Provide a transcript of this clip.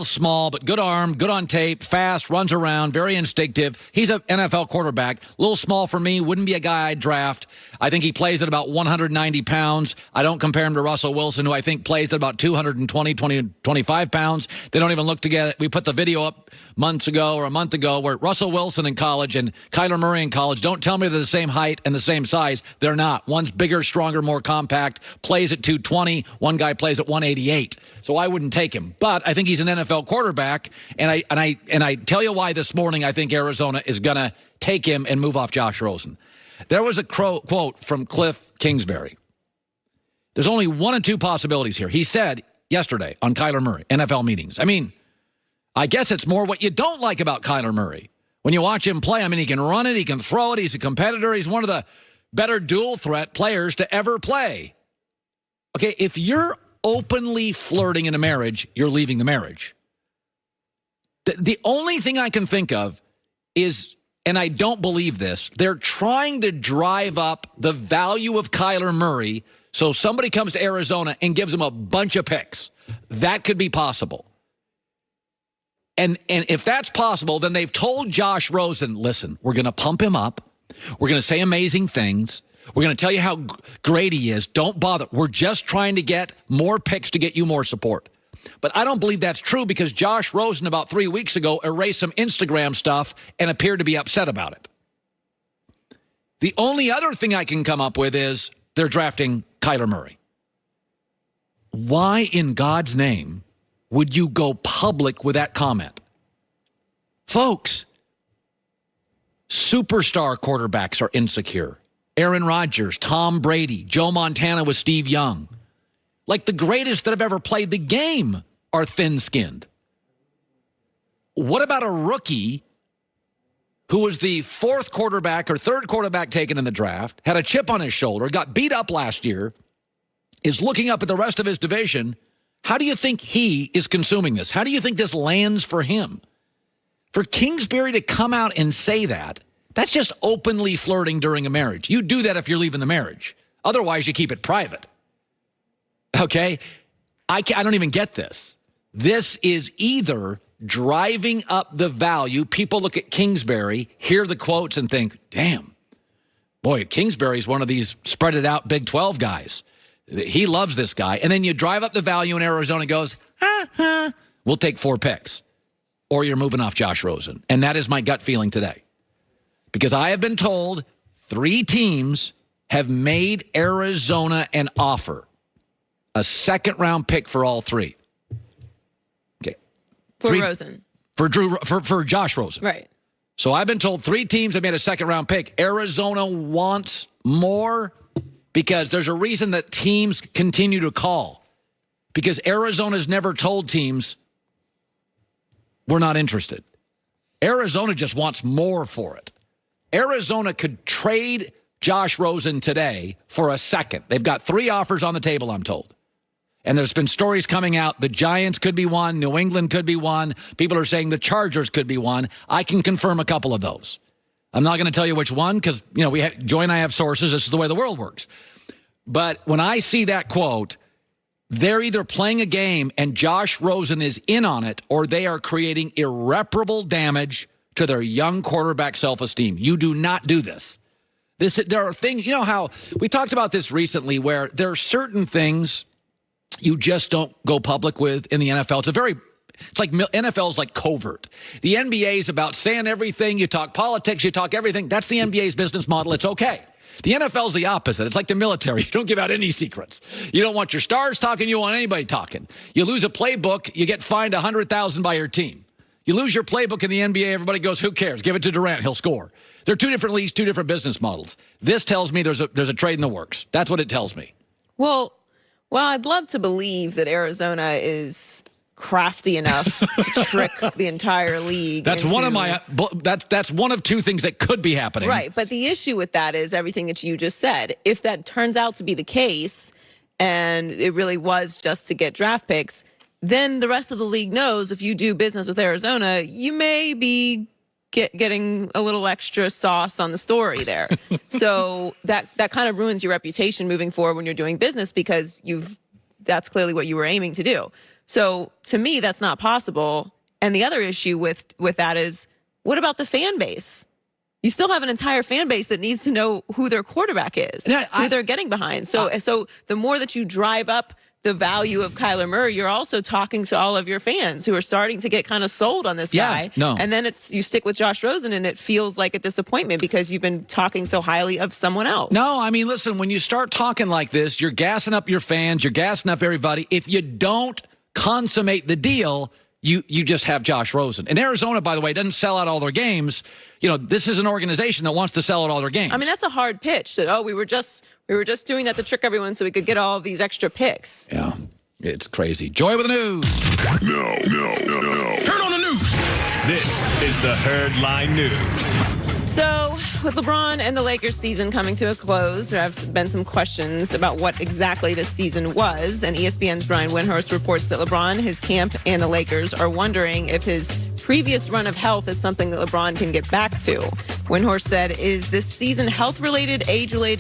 small, but good arm, good on tape, fast, runs around, very instinctive. He's an NFL quarterback. A little small for me, wouldn't be a guy I'd draft. I think he plays at about 190 pounds. I don't compare him to Russell Wilson, who I think plays at about 25 pounds. They don't even look together. We put the video up a month ago where Russell Wilson in college and Kyler Murray in college. Don't tell me they're the same height and the same size. They're not. One's bigger, stronger, more compact, plays at 220. One guy plays at 188. So I wouldn't take him. But I think he's an NFL quarterback, and I tell you why this morning I think Arizona is going to take him and move off Josh Rosen. There was a quote from Cliff Kingsbury. There's only one of two possibilities here. He said yesterday on Kyler Murray, NFL meetings. I mean, I guess it's more what you don't like about Kyler Murray. When you watch him play, I mean, he can run it, he can throw it, he's a competitor, he's one of the better dual threat players to ever play. Okay, if you're openly flirting in a marriage, you're leaving the marriage. The only thing I can think of is, and I don't believe this, they're trying to drive up the value of Kyler Murray so somebody comes to Arizona and gives him a bunch of picks. That could be possible. And if that's possible, then they've told Josh Rosen, listen, we're going to pump him up. We're going to say amazing things. We're going to tell you how great he is. Don't bother. We're just trying to get more picks to get you more support. But I don't believe that's true because Josh Rosen about 3 weeks ago erased some Instagram stuff and appeared to be upset about it. The only other thing I can come up with is they're drafting Kyler Murray. Why in God's name would you go public with that comment? Folks, superstar quarterbacks are insecure. Aaron Rodgers, Tom Brady, Joe Montana with Steve Young. Like the greatest that have ever played the game are thin-skinned. What about a rookie who was the fourth quarterback or third quarterback taken in the draft, had a chip on his shoulder, got beat up last year, is looking up at the rest of his division? How do you think he is consuming this? How do you think this lands for him? For Kingsbury to come out and say that, that's just openly flirting during a marriage. You do that if you're leaving the marriage. Otherwise, you keep it private. Okay? I don't even get this. This is either driving up the value. People look at Kingsbury, hear the quotes, and think, damn, boy, Kingsbury's one of these spread it out Big 12 guys. He loves this guy. And then you drive up the value in Arizona and goes, we'll take 4 picks. Or you're moving off Josh Rosen. And that is my gut feeling today. Because I have been told 3 teams have made Arizona an offer. A second-round pick for all 3. Okay. For Rosen. For Josh Rosen. Right. So I've been told 3 teams have made a second-round pick. Arizona wants more because there's a reason that teams continue to call. Because Arizona's never told teams, we're not interested. Arizona just wants more for it. Arizona could trade Josh Rosen today for a second. They've got 3 offers on the table, I'm told. And there's been stories coming out. The Giants could be one. New England could be one. People are saying the Chargers could be one. I can confirm a couple of those. I'm not going to tell you which one because, you know, Joy and I have sources. This is the way the world works. But when I see that quote, they're either playing a game and Josh Rosen is in on it, or they are creating irreparable damage to their young quarterback self-esteem. You do not do this. There are things, you know how we talked about this recently where there are certain things you just don't go public with in the NFL. It's like NFL is like covert. The NBA is about saying everything. You talk politics, you talk everything. That's the NBA's business model. It's okay. The NFL is the opposite. It's like the military. You don't give out any secrets. You don't want your stars talking. You don't want anybody talking. You lose a playbook, you get fined $100,000 by your team. You lose your playbook in the NBA, everybody goes, who cares? Give it to Durant. He'll score. They're 2 different leagues, 2 different business models. This tells me there's a trade in the works. That's what it tells me. Well, I'd love to believe that Arizona is crafty enough to trick the entire league. That's one of 2 things that could be happening. Right, but the issue with that is everything that you just said. If that turns out to be the case, and it really was just to get draft picks, then the rest of the league knows if you do business with Arizona, you may be getting a little extra sauce on the story there. So that kind of ruins your reputation moving forward when you're doing business because that's clearly what you were aiming to do. So to me, that's not possible. And the other issue with that is, what about the fan base? You still have an entire fan base that needs to know who their quarterback is, who they're getting behind. So the more that you drive up the value of Kyler Murray, you're also talking to all of your fans who are starting to get kind of sold on this guy. No. And then you stick with Josh Rosen, and it feels like a disappointment because you've been talking so highly of someone else. No, I mean, listen, when you start talking like this, you're gassing up your fans, you're gassing up everybody. If you don't consummate the deal, you just have Josh Rosen. And Arizona, by the way, doesn't sell out all their games. You know, this is an organization that wants to sell out all their games. I mean, that's a hard pitch. That, we were just doing that to trick everyone so we could get all of these extra picks. Yeah, it's crazy. Joy with the news. No. Turn on the news. This is the Herdline News. So, with LeBron and the Lakers season coming to a close, there have been some questions about what exactly this season was. And ESPN's Brian Windhorst reports that LeBron, his camp, and the Lakers are wondering if his previous run of health is something that LeBron can get back to. Windhorst said, "Is this season health-related, age-related?"